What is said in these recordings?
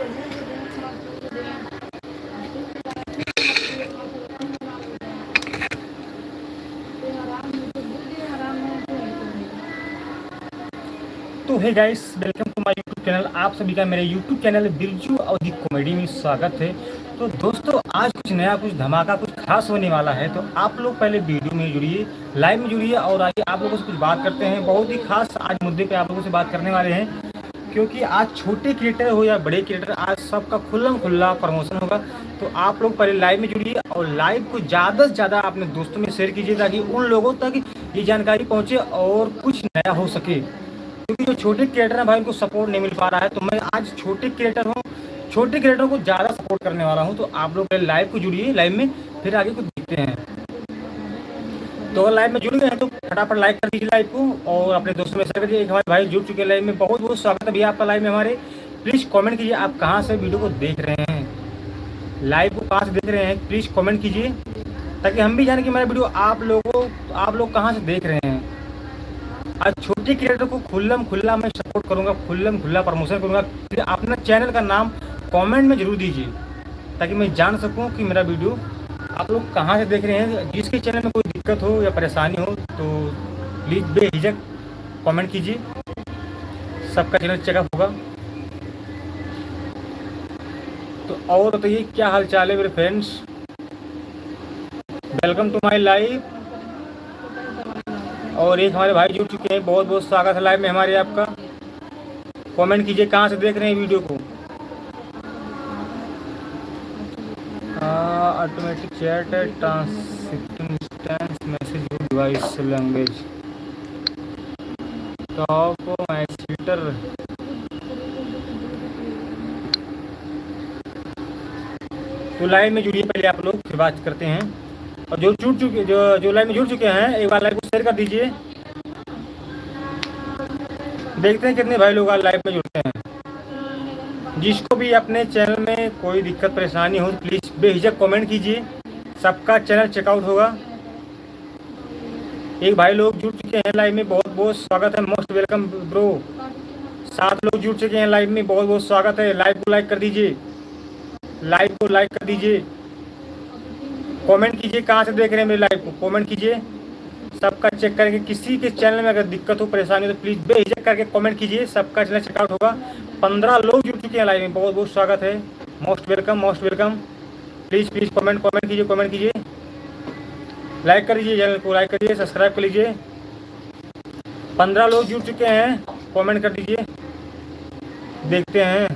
तो hey guys, welcome to my YouTube channel. आप सभी का मेरे YouTube channel Birju Awadhi comedy में स्वागत है। तो दोस्तों, आज कुछ नया, कुछ धमाका, कुछ खास होने वाला है। तो आप लोग पहले वीडियो में जुड़िए, लाइव में जुड़िए और आइए आप लोगों से कुछ बात करते हैं। बहुत ही खास आज मुद्दे पे आप लोगों से बात करने वाले हैं, क्योंकि आज छोटे क्रिएटर हो या बड़े क्रिएटर, आज सबका खुल्लम खुल्ला प्रमोशन होगा। तो आप लोग पहले लाइव में जुड़िए और लाइव को ज़्यादा से ज़्यादा अपने दोस्तों में शेयर कीजिए, ताकि उन लोगों तक ये जानकारी पहुँचे और कुछ नया हो सके। क्योंकि जो छोटे क्रिएटर हैं भाई, उनको सपोर्ट नहीं मिल पा रहा है। तो मैं आज छोटे क्रिएटर हूँ, छोटे क्रिएटर को ज़्यादा सपोर्ट करने वाला हूँ। तो आप लोग पहले लाइव को जुड़िए, लाइव में फिर आगे कुछ देखते हैं। तो अगर लाइव में जुड़ गए हैं तो फटाफट लाइक कर दीजिए लाइव को और अपने दोस्तों में शेयर कर दीजिए। एक हमारे भाई जुड़ चुके हैं लाइव में, बहुत बहुत स्वागत है भैया आपका लाइव में हमारे। प्लीज़ कमेंट कीजिए आप कहाँ से वीडियो को देख रहे हैं, लाइव को कहाँ से देख रहे हैं। प्लीज़ कमेंट कीजिए ताकि हम भी जाने कि मेरा वीडियो आप लोग कहाँ से देख रहे हैं। आज छोटे क्रिएटर को खुल्लम खुल्ला मैं सपोर्ट करूंगा, खुल्लम खुल्ला प्रमोशन करूंगा। अपना चैनल का नाम कमेंट में जरूर दीजिए ताकि मैं जान सकूं कि मेरा वीडियो आप लोग कहां से देख रहे हैं। जिसके चैनल में कोई दिक्कत हो या परेशानी हो तो प्लीज़ बेझिझक कमेंट कीजिए, सबका चैनल चेकअप होगा। तो और बताइए क्या हाल चाल है मेरे friends, welcome to my live. और एक हमारे भाई जुड़ चुके हैं, बहुत बहुत स्वागत है लाइव में हमारे आपका। कमेंट कीजिए कहाँ से देख रहे हैं वीडियो को। ऑटोमेटिक चैट ट्रांसिस्टेंस message device language top match filter. तो लाइव में जुड़िए पहले आप लोग, फिर बात करते हैं। और जो लाइव में जुड़ चुके हैं, एक बार लाइव को शेयर कर दीजिए। देखते हैं कितने भाई लोग आज लाइव में जुड़ते हैं। जिसको भी अपने चैनल में कोई दिक्कत परेशानी हो प्लीज़ बेझिझक कमेंट कीजिए, सबका चैनल चेकआउट होगा। एक भाई लोग जुड़ चुके हैं लाइव में, बहुत बहुत स्वागत है, मोस्ट वेलकम ब्रो। 7 लोग जुड़ चुके हैं लाइव में, बहुत बहुत स्वागत है। लाइव को लाइक कर दीजिए, लाइव को लाइक कर दीजिए, कमेंट कीजिए कहाँ से देख रहे हैं मेरे लाइव को, कमेंट कीजिए, सबका चेक करेंगे। किसी के चैनल में अगर दिक्कत हो परेशानी हो तो प्लीज़ बेझिझक करके कमेंट कीजिए, सबका चैनल चेकआउट होगा। 15 लोग जुड़ चुके हैं लाइव में, बहुत बहुत स्वागत है, most welcome most welcome. Please please comment कीजिए, कमेंट कीजिए, लाइक कर लीजिए, चैनल को लाइक करिए, सब्सक्राइब कर लीजिए। 15 लोग जुड़ चुके हैं, कमेंट कर दीजिए। देखते हैं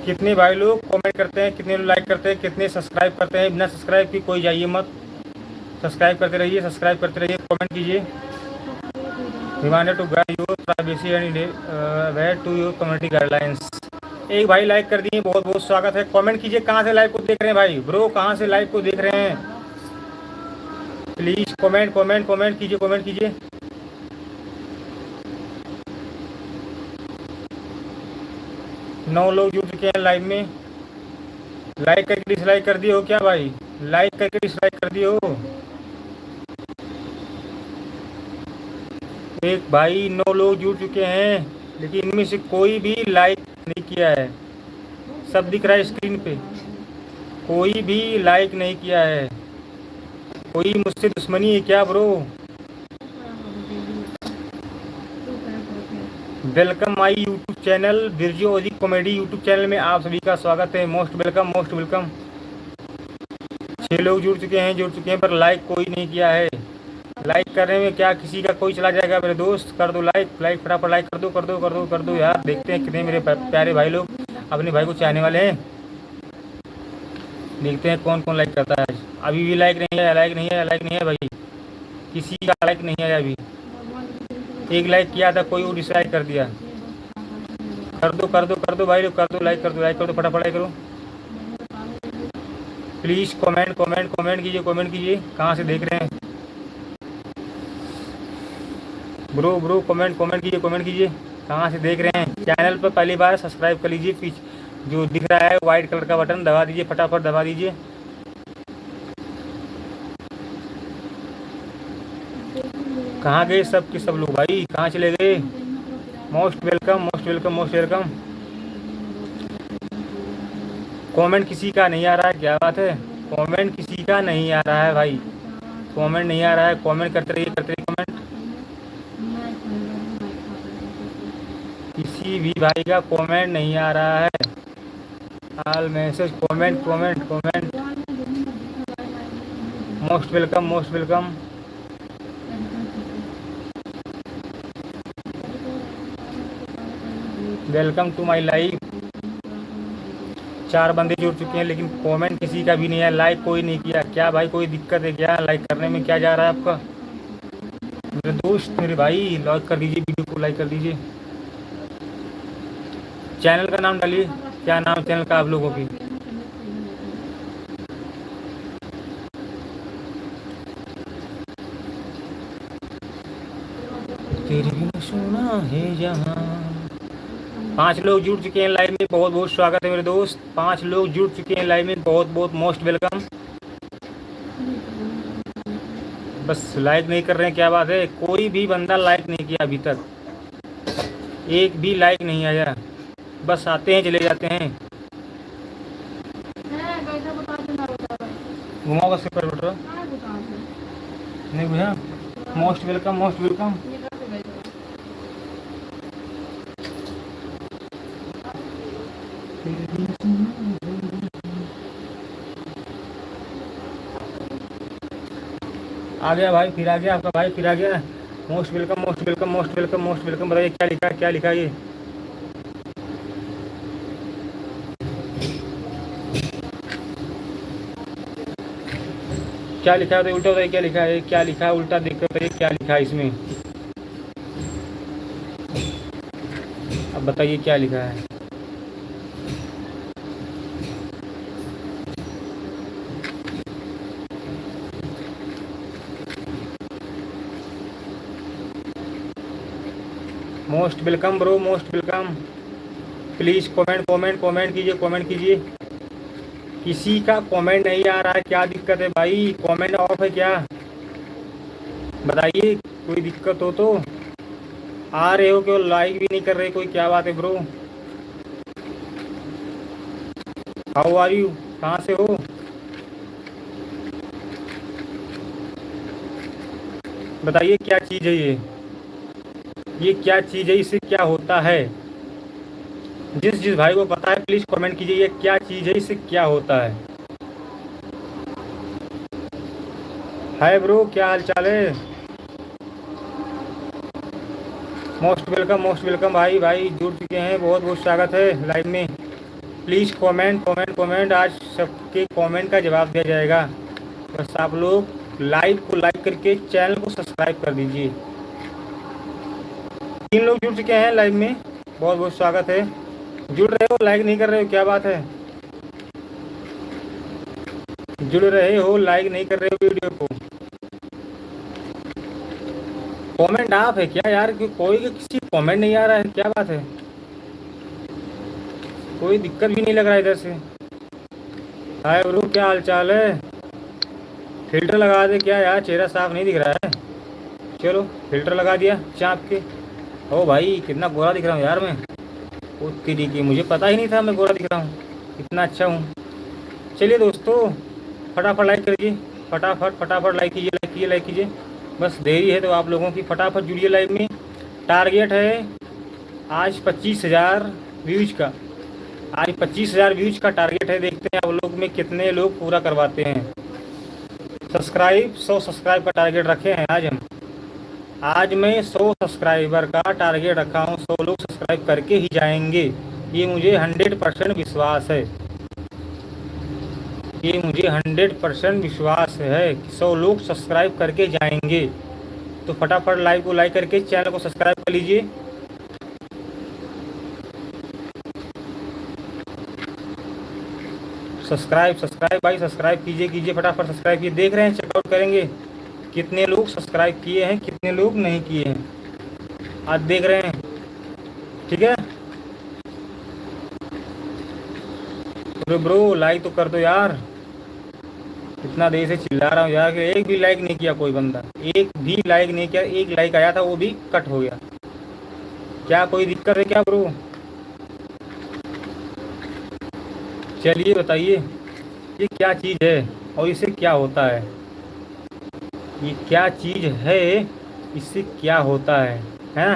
कितने भाई लोग कमेंट करते हैं, कितने लोग लाइक करते हैं, कितने सब्सक्राइब करते हैं। बिना सब्सक्राइब की कोई जाइए मत, सब्सक्राइब करते रहिए, सब्सक्राइब करते रहिए, कमेंट कीजिए। Reminder to guide your privacy and aware to your community guidelines. एक भाई लाइक कर दिए, बहुत बहुत स्वागत है। कमेंट कीजिए कहाँ से लाइव को देख रहे हैं भाई, ब्रो कहाँ से लाइव को देख रहे हैं। प्लीज़ कमेंट कीजिए, कमेंट कीजिए। नौ लोग जुड़ चुके हैं लाइव में। लाइक करके डिसलाइक कर दिए हो क्या भाई, लाइक करके डिसलाइक कर दिए हो। एक भाई 9 लोग जुड़ चुके हैं, लेकिन इनमें से कोई भी लाइक नहीं किया है। सब दिख रहा है स्क्रीन पे, कोई भी लाइक नहीं किया है। कोई मुझसे दुश्मनी है क्या bro. Welcome my YouTube channel Birju Awadhi comedy YouTube channel में आप सभी का स्वागत है, मोस्ट वेलकम मोस्ट वेलकम। 6 लोग जुड़ चुके हैं पर लाइक कोई नहीं किया है। लाइक करने में क्या किसी का कोई चला जाएगा मेरे दोस्त, कर दो लाइक, फटाफट लाइक कर दो यार। देखते हैं कितने मेरे प्यारे भाई लोग अपने भाई को चाहने वाले हैं। देखते हैं कौन कौन लाइक करता है। अभी भी लाइक नहीं है, लाइक नहीं है भाई, किसी का लाइक नहीं है अभी। एक लाइक किया था, कोई और डिसलाइक कर दिया। कर दो भाई लोग, कर दो लाइक फटाफट लाइक करो। प्लीज़ कमेंट कीजिए कहाँ से देख रहे हैं ब्रो। कमेंट कीजिए कहाँ से देख रहे हैं। चैनल पर पहली बार सब्सक्राइब कर लीजिए, जो दिख रहा है वाइट कलर का बटन दबा दीजिए, फटाफट दबा दीजिए। कहाँ गए सब लोग भाई, कहाँ चले गए। Most welcome. कमेंट किसी का नहीं आ रहा है, क्या बात है? कमेंट किसी का नहीं आ रहा है भाई, कमेंट नहीं आ रहा है। कमेंट करते रहिए कमेंट। किसी भी भाई का कमेंट नहीं आ रहा है। All message comment comment comment. Most welcome most welcome. Welcome to my live. 4 बंदे जुड़ चुके हैं लेकिन कमेंट किसी का भी नहीं है, लाइक कोई नहीं किया। क्या भाई कोई दिक्कत है क्या? लाइक करने में क्या जा रहा है आपका? मेरे दोस्त मेरे भाई लाइक कर दीजिए, वीडियो को लाइक कर दीजिए। चैनल का नाम डालिए, क्या नाम है चैनल का आप लोगों की? तेरे बिना सोना है जहां। 5 लोग जुड़ चुके हैं लाइव में, बहुत बहुत स्वागत है मेरे दोस्त। 5 लोग जुड़ चुके हैं लाइव में, बहुत बहुत मोस्ट वेलकम। बस लाइक नहीं कर रहे हैं, क्या बात है? कोई भी बंदा लाइक नहीं किया अभी तक, एक भी लाइक नहीं आया। बस आते हैं चले जाते हैं। घुमाओ बस पर बेटा, नहीं भैया। Most welcome most welcome. आ गया भाई, फिर आ गया आपका भाई, फिर आ गया। Most welcome most welcome most welcome most welcome. बताइए क्या लिखा है, क्या लिखा है ये? क्या लिखा है? उल्टा बताइए क्या लिखा है, क्या लिखा है? उल्टा देख कर बताइए क्या लिखा है इसमें। अब बताइए क्या लिखा है। Most welcome bro, most welcome. Please comment comment comment कीजिए, कमेंट कीजिए। किसी का कमेंट नहीं आ रहा है, क्या दिक्कत है भाई? कमेंट ऑफ है क्या? बताइए, कोई दिक्कत हो तो। आ रहे हो केवल लाइक भी नहीं कर रहे कोई, क्या बात है ब्रो? How are you? कहाँ से हो? बताइए क्या चीज़ है ये क्या चीज़ है, इससे क्या होता है? जिस जिस भाई को पता है प्लीज़ कमेंट कीजिए, ये क्या चीज़ है, इससे क्या होता है? हाय ब्रो, क्या हाल चाल है? मोस्ट वेलकम भाई, भाई जुड़ चुके हैं, बहुत बहुत स्वागत है लाइव में। प्लीज़ कमेंट कमेंट कमेंट, आज सबके कमेंट का जवाब दिया जाएगा। बस आप लोग लाइव को लाइक करके चैनल को सब्सक्राइब कर दीजिए। 3 लोग जुड़ चुके हैं लाइव में, बहुत बहुत स्वागत है। जुड़ रहे हो, लाइक नहीं कर रहे हो, क्या बात है? जुड़ रहे हो, लाइक नहीं कर रहे हो वीडियो को। कमेंट आप है क्या यार? कोई किसी कमेंट नहीं आ रहा है, क्या बात है? कोई दिक्कत भी नहीं लग रहा है इधर से। हाय ब्रो, क्या हाल चाल है? फिल्टर लगा दे क्या यार, चेहरा साफ नहीं दिख रहा है। चलो फिल्टर लगा दिया चाँप के। ओ भाई कितना गोरा दिख रहा हूँ यार मैं। ओ तेरी की, मुझे पता ही नहीं था मैं गोरा दिख रहा हूँ, इतना अच्छा हूँ। चलिए दोस्तों, फटाफट लाइक करिए, फटाफट फटाफट लाइक कीजिए, लाइक कीजिए, लाइक कीजिए। बस देरी है तो आप लोगों की, फटाफट जुड़िए लाइव में। टारगेट है आज 25,000 व्यूज का। आज 25,000 व्यूज का टारगेट है, देखते हैं आप लोग में कितने लोग पूरा करवाते हैं। सब्सक्राइब 100 सब्सक्राइब का टारगेट रखे हैं आज हम। आज मैं 100 सब्सक्राइबर का टारगेट रखा हूँ, 100 लोग सब्सक्राइब करके ही जाएंगे, ये मुझे 100% विश्वास है। ये मुझे 100% विश्वास है कि 100 लोग सब्सक्राइब करके जाएंगे। तो फटाफट लाइव को लाइक करके चैनल को सब्सक्राइब कर लीजिए। सब्सक्राइब भाई, सब्सक्राइब कीजिए कीजिए, फटाफट सब्सक्राइब कीजिए। देख रहे हैं, चेकआउट करेंगे कितने लोग सब्सक्राइब किए हैं, कितने लोग नहीं किए हैं, आज देख रहे हैं। ठीक है ब्रो, लाइक तो कर दो यार, इतना देर से चिल्ला रहा हूँ यार कि एक भी लाइक नहीं किया कोई बंदा, एक भी लाइक नहीं किया। एक लाइक आया था वो भी कट हो गया। क्या कोई दिक्कत है क्या ब्रो? चलिए बताइए ये क्या चीज़ है और इससे क्या होता है। ये क्या चीज़ है, इससे क्या होता है ना।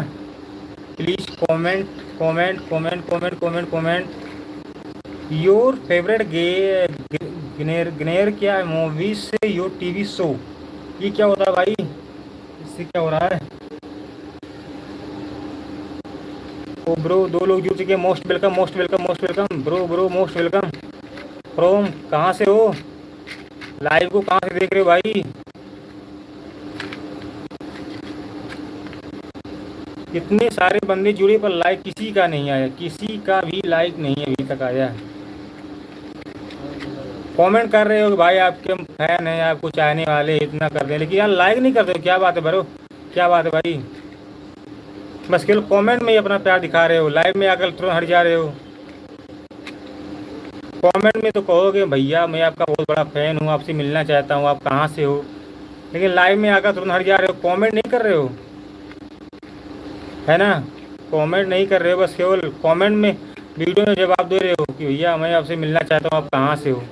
Please comment comment comment comment comment comment your favourite genre genre क्या मूवी से योर टीवी शो। ये क्या होता है भाई, इससे क्या हो रहा है। ओ ब्रो, 2 लोग जुड़ चुके हैं। Most welcome most welcome most welcome bro bro most welcome. From कहाँ से हो, लाइव को कहाँ से देख रहे हो भाई। इतने सारे बंदे जुड़े पर लाइक किसी का नहीं आया, किसी का भी लाइक नहीं अभी तक आया। कमेंट कर रहे हो कि भाई आपके फैन हैं, आपको चाहने वाले इतना कर दें, लेकिन यार लाइक नहीं करते हो। क्या बात है ब्रो, क्या बात है भाई। बस केवल कमेंट में ही अपना प्यार दिखा रहे हो, लाइव में आकर तुरंत हट जा रहे हो। कमेंट में तो कहोगे भैया मैं आपका बहुत बड़ा फ़ैन हूँ, आपसे मिलना चाहता हूँ, आप कहाँ से हो, लेकिन लाइव में आकर तुरंत हट जा रहे हो, कमेंट नहीं कर रहे हो, है ना। कमेंट नहीं कर रहे हो, बस केवल कमेंट में वीडियो में जवाब दे रहे हो कि भैया मैं आपसे मिलना चाहता हूँ, आप कहाँ से हो।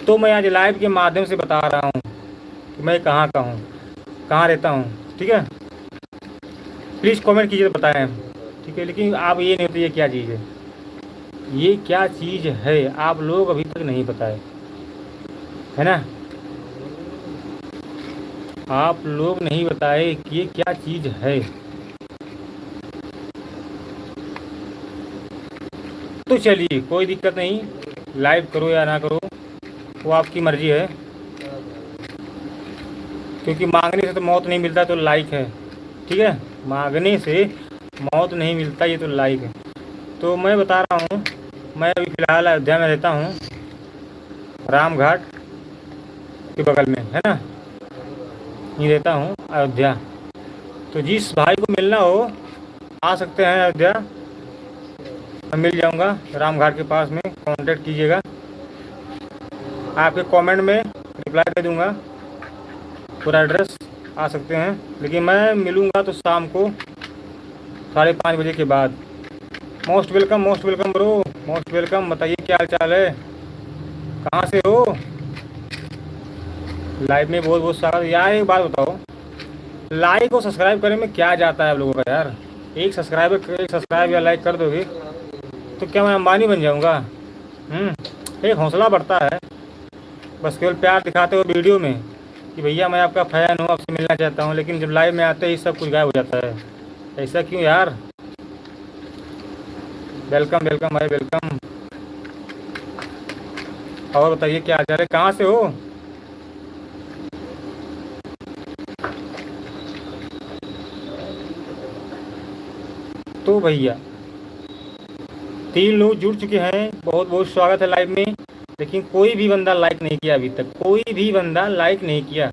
तो मैं आज लाइव के माध्यम से बता रहा हूँ कि मैं कहाँ का हूँ, कहाँ रहता हूँ, ठीक है। प्लीज़ कमेंट कीजिए तो बताएं, ठीक है। लेकिन आप ये नहीं बताइए क्या चीज़ है, ये क्या चीज़ है, आप लोग अभी तक नहीं बताए, है ना। आप लोग नहीं बताए कि ये क्या चीज़ है। तो चलिए कोई दिक्कत नहीं, लाइव करो या ना करो वो आपकी मर्ज़ी है, क्योंकि मांगने से तो मौत नहीं मिलता, तो लाइक है, ठीक है। मांगने से मौत नहीं मिलता, ये तो लाइक है। तो मैं बता रहा हूँ, मैं अभी फ़िलहाल अयोध्या में रहता हूँ, रामघाट के बगल में, है ना, यहीं रहता हूँ अयोध्या। तो जिस भाई को मिलना हो आ सकते हैं अयोध्या, मैं मिल जाऊँगा रामघाट के पास में, कांटेक्ट कीजिएगा, आपके कमेंट में रिप्लाई दे दूँगा, पूरा एड्रेस आ सकते हैं। लेकिन मैं मिलूँगा तो शाम को 5:30 बजे के बाद। Most welcome bro, most welcome. बताइए क्या हाल चाल है, कहाँ से हो। लाइव में बहुत बहुत स्वागत। यार एक बात बताओ, लाइक और सब्सक्राइब करने में क्या जाता है आप लोगों का यार। एक सब्सक्राइब या लाइक कर दोगे तो क्या मैं अंबानी बन जाऊँगा। एक हौसला बढ़ता है, बस केवल प्यार दिखाते हो वीडियो में कि भैया मैं आपका फ़ैन हूँ, आपसे मिलना चाहता हूँ, लेकिन जब लाइव में आते ही सब कुछ गायब हो जाता है। ऐसा क्यों यार। वेलकम वेलकम भाई वेलकम। और बताइए क्या हाल चाल है, कहाँ से हो। तो भैया 3 लोग जुड़ चुके हैं, बहुत बहुत स्वागत है लाइव में। लेकिन कोई भी बंदा लाइक नहीं किया अभी तक, कोई भी बंदा लाइक नहीं किया।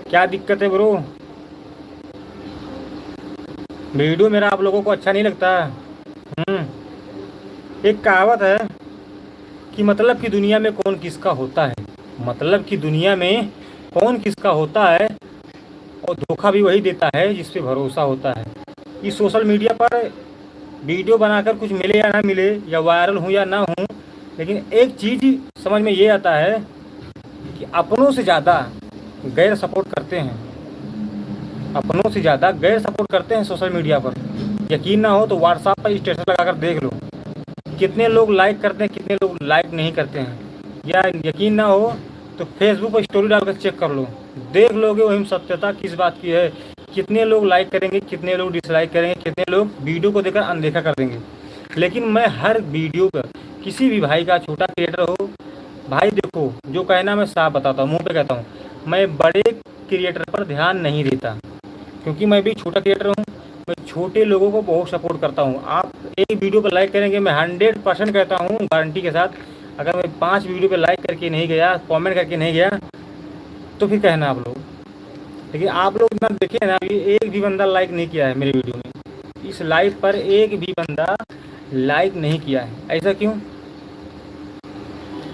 क्या दिक्कत है ब्रो, वीडियो मेरा आप लोगों को अच्छा नहीं लगता। एक कहावत है कि मतलब की दुनिया में कौन किसका होता है, मतलब की दुनिया में कौन किसका होता है, और धोखा भी वही देता है जिस पे भरोसा होता है। इस सोशल मीडिया पर वीडियो बनाकर कुछ मिले या ना मिले, या वायरल हूँ या ना हूँ, लेकिन एक चीज़ समझ में ये आता है कि अपनों से ज़्यादा गैर सपोर्ट करते हैं, अपनों से ज़्यादा गैर सपोर्ट करते हैं सोशल मीडिया पर। यकीन ना हो तो व्हाट्सएप पर स्टेटस लगाकर देख लो, कितने लोग लाइक करते हैं, कितने लोग लाइक नहीं करते हैं। या यकीन ना हो तो फेसबुक पर स्टोरी डालकर चेक कर लो, देख लोगे वही सत्यता किस बात की है। कितने लोग लाइक करेंगे, कितने लोग डिसलाइक करेंगे, कितने लोग वीडियो को देखकर अनदेखा कर देंगे। लेकिन मैं हर वीडियो पर, किसी भी भाई का छोटा क्रिएटर हो, भाई देखो जो कहना मैं साफ बताता हूँ, मुँह पे कहता हूँ, मैं बड़े क्रिएटर पर ध्यान नहीं देता, क्योंकि मैं भी छोटा क्रिएटर हूँ। मैं छोटे लोगों को बहुत सपोर्ट करता हूँ। आप एक वीडियो पर लाइक करेंगे, मैं 100% कहता हूँ गारंटी के साथ, अगर मैं 5 वीडियो पर लाइक करके नहीं गया, कमेंट करके नहीं गया, तो फिर कहना आप लोग। लेकिन आप लोग इतना देखिए ना, अभी एक भी बंदा लाइक नहीं किया है मेरे वीडियो में, इस लाइव पर एक भी बंदा लाइक नहीं किया है। ऐसा क्यों।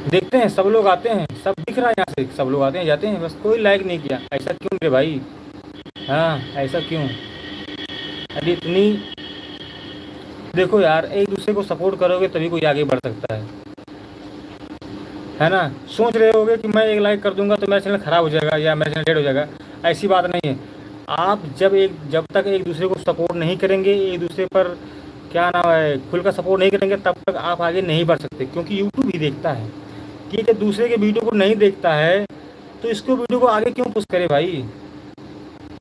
देखते हैं सब लोग आते हैं, सब दिख रहा है यहाँ से, सब लोग आते हैं जाते हैं, बस कोई लाइक नहीं किया। ऐसा क्यों मेरे भाई, हाँ ऐसा क्यों। अभी इतनी देखो यार, एक दूसरे को सपोर्ट करोगे तभी कोई आगे बढ़ सकता है। है ना। सोच रहे होगे कि मैं एक लाइक कर दूंगा तो मेरा चैनल ख़राब हो जाएगा या मेरा चैनल डेड हो जाएगा। ऐसी बात नहीं है। आप जब तक एक दूसरे को सपोर्ट नहीं करेंगे, एक दूसरे पर क्या नाम है खुल कर सपोर्ट नहीं करेंगे, तब तक आप आगे नहीं बढ़ सकते। क्योंकि यूट्यूब ही देखता है कि जब दूसरे के वीडियो को नहीं देखता है तो इसको वीडियो को आगे क्यों पुश करे भाई।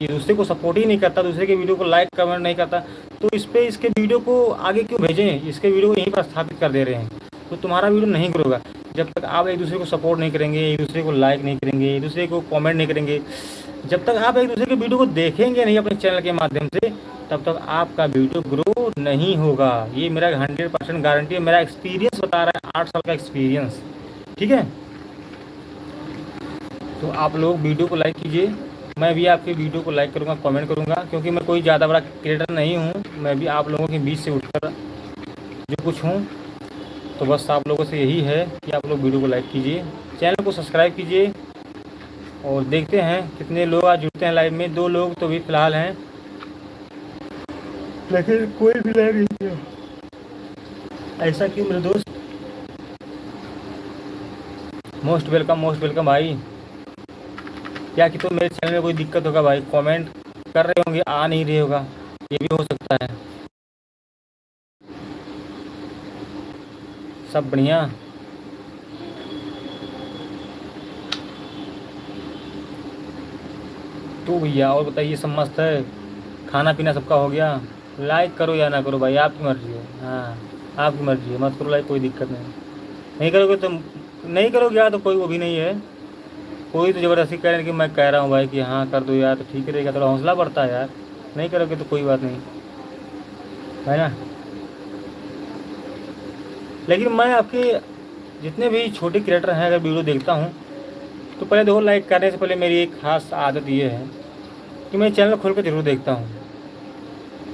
ये दूसरे को सपोर्ट ही नहीं करता, दूसरे के वीडियो को लाइक कमेंट नहीं करता, तो इस पर इसके वीडियो को आगे क्यों भेजें। इसके वीडियो को यहीं पर स्थापित कर दे रहे हैं, तो तुम्हारा वीडियो नहीं ग्रो। जब तक आप एक दूसरे को सपोर्ट नहीं करेंगे, एक दूसरे को लाइक नहीं करेंगे, एक दूसरे को कमेंट नहीं करेंगे, जब तक आप एक दूसरे के वीडियो को देखेंगे नहीं अपने चैनल के माध्यम से, तब तक आपका वीडियो ग्रो नहीं होगा। ये मेरा 100% गारंटी है, मेरा एक्सपीरियंस बता रहा है, 8 साल का एक्सपीरियंस। ठीक है, तो आप लोग वीडियो को लाइक कीजिए। मैं भी आपके वीडियो को लाइक करूँगा, कमेंट करूँगा, क्योंकि मैं कोई ज़्यादा बड़ा क्रिएटर नहीं हूँ। मैं भी आप लोगों के बीच से उठकर जो कुछ हूँ, तो बस आप लोगों से यही है कि आप लोग वीडियो को लाइक कीजिए, चैनल को सब्सक्राइब कीजिए। और देखते हैं कितने लोग आज जुड़ते हैं लाइव में। 2 लोग तो भी फ़िलहाल हैं, लेकिन कोई भी लाइव नहीं किया। ऐसा क्यों मेरे दोस्त। मोस्ट वेलकम भाई। क्या कि तो मेरे चैनल में कोई दिक्कत होगा भाई, कमेंट कर रहे होंगे, आ नहीं रहे होगा, ये भी हो सकता है। सब बढ़िया। तो भैया और बताइए, सब मस्त है, खाना पीना सबका हो गया। लाइक करो या ना करो भाई, आपकी मर्ज़ी है। हाँ, आपकी मर्ज़ी है, मत करो लाइक, कोई दिक्कत नहीं। नहीं करोगे तो नहीं करोगे यार, तो कोई वो भी नहीं है। कोई तो ज़बरदस्ती कह रहे हैं कि मैं कह रहा हूँ भाई कि हाँ कर दो यार, तो ठीक रहेगा, थोड़ा हौसला बढ़ता है यार। नहीं करोगे तो कोई बात नहीं, है ना। लेकिन मैं आपके जितने भी छोटे क्रिएटर हैं, अगर वीडियो देखता हूँ तो पहले देखो, लाइक करने से पहले मेरी एक ख़ास आदत ये है कि मैं चैनल खोल कर ज़रूर देखता हूँ।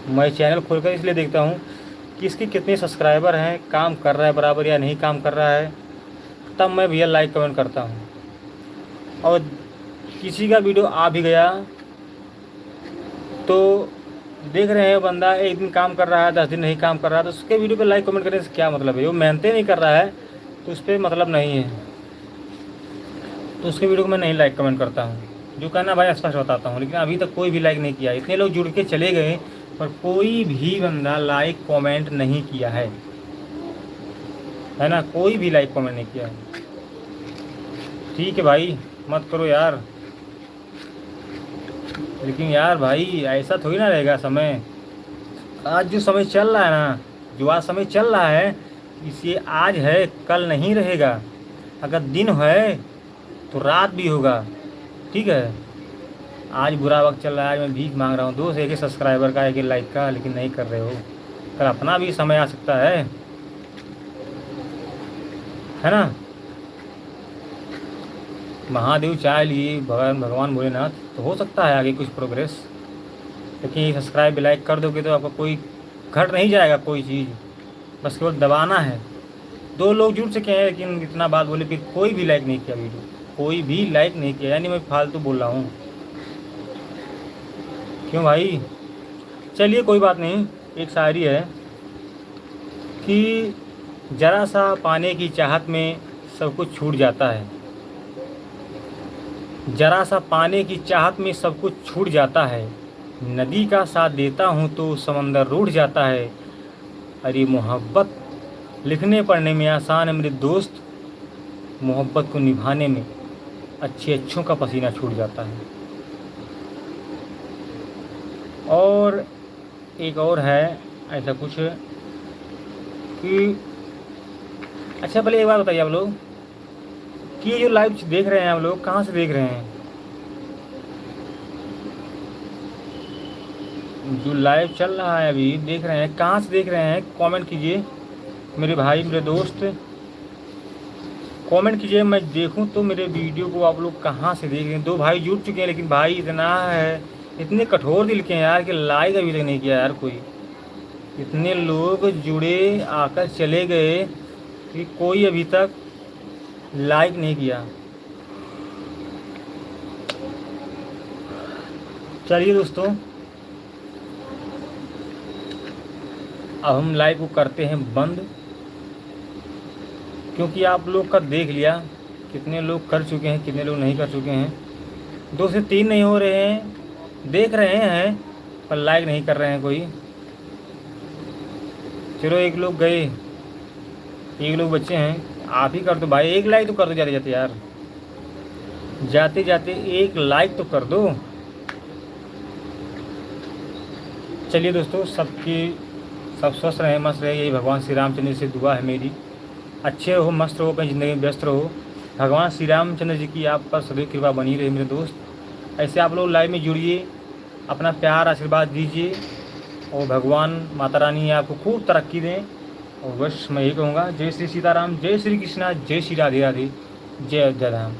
मैं चैनल खोल कर इसलिए देखता हूँ कि इसके कितने सब्सक्राइबर हैं, काम कर रहा है बराबर या नहीं काम कर रहा है, तब मैं भैया लाइक कमेंट करता हूँ। और किसी का वीडियो आ भी गया तो देख रहे हैं बंदा एक दिन काम कर रहा है, 10 दिन नहीं काम कर रहा है, तो उसके वीडियो पे लाइक कमेंट करने से क्या मतलब है। वो मेहनत नहीं कर रहा है तो उस पर मतलब नहीं है, तो उसके वीडियो को मैं नहीं लाइक कमेंट करता हूँ। जो कहना भाई स्पष्ट बताता हूँ। लेकिन अभी तक कोई भी लाइक नहीं किया। इतने लोग जुड़ के चले गए पर कोई भी बंदा लाइक कमेंट नहीं किया है ना। कोई भी लाइक कमेंट नहीं किया है। ठीक है भाई, मत करो यार। लेकिन यार भाई ऐसा थोड़ी ना रहेगा समय। आज जो समय चल रहा है ना, जो आज समय चल रहा है, इसे आज है कल नहीं रहेगा। अगर दिन है तो रात भी होगा। ठीक है, आज बुरा वक्त चल रहा है, आज मैं भीख मांग रहा हूँ दोस्त, एक सब्सक्राइबर का, एक लाइक का, लेकिन नहीं कर रहे हो। कल अपना भी समय आ सकता है ना। महादेव चाह लिए भगवान भोलेनाथ, तो हो सकता है आगे कुछ प्रोग्रेस। लेकिन सब्सक्राइब लाइक कर दोगे तो आपका कोई घट नहीं जाएगा कोई चीज़, बस केवल दबाना है। 2 लोग जुड़ सके हैं, लेकिन इतना बात बोले फिर कोई भी लाइक नहीं किया वीडियो, कोई भी लाइक नहीं किया। यानी मैं फालतू बोल रहा हूँ क्यों भाई। चलिए कोई बात नहीं। एक शायरी है कि ज़रा सा पाने की चाहत में सब कुछ छूट जाता है, ज़रा सा पाने की चाहत में सब कुछ छूट जाता है, नदी का साथ देता हूँ तो समंदर रूठ जाता है। अरे मोहब्बत लिखने पढ़ने में आसान है मेरे दोस्त, मोहब्बत को निभाने में अच्छों का पसीना छूट जाता है। और एक और है ऐसा कुछ कि अच्छा, पहले एक बात बताइए आप लोग कि ये जो लाइव देख रहे हैं आप लोग, कहाँ से देख रहे हैं। जो लाइव चल रहा है अभी देख रहे हैं, कहाँ से देख रहे हैं, कमेंट कीजिए मेरे भाई, मेरे दोस्त, कमेंट कीजिए, मैं देखूं तो मेरे वीडियो को आप लोग कहाँ से देख रहे हैं। 2 भाई जुड़ चुके हैं, लेकिन भाई इतना है, इतने कठोर दिल के हैं यार कि लाइक अभी तक नहीं किया यार कोई। इतने लोग जुड़े आकर चले गए कि कोई अभी तक लाइक नहीं किया। चलिए दोस्तों, अब हम लाइव को करते हैं बंद। क्योंकि आप लोग का देख लिया कितने लोग कर चुके हैं, कितने लोग नहीं कर चुके हैं। 2 से 3 नहीं हो रहे हैं, देख रहे हैं पर लाइक नहीं कर रहे हैं कोई। चलो एक लोग गए, एक लोग बच्चे हैं, आप ही कर दो भाई, एक लाइक तो कर दो जाते जाते यार, जाते जाते एक लाइक तो कर दो। चलिए दोस्तों, सब स्वस्थ रहें, मस्त रहे, यही भगवान श्री रामचंद्र से दुआ है मेरी। अच्छे रहो, मस्त रहो, अपनी ज़िंदगी में व्यस्त रहो। भगवान श्री रामचंद्र जी की आप पर सदैव कृपा बनी रहे मेरे दोस्त। ऐसे आप लोग लाइव में जुड़िए, अपना प्यार आशीर्वाद दीजिए और भगवान माता रानी आपको खूब तरक्की दें। और बस मैं यही कहूँगा, जय श्री सीताराम, जय श्री कृष्णा, जय श्री राधे राधे, जय अयोध्या धाम।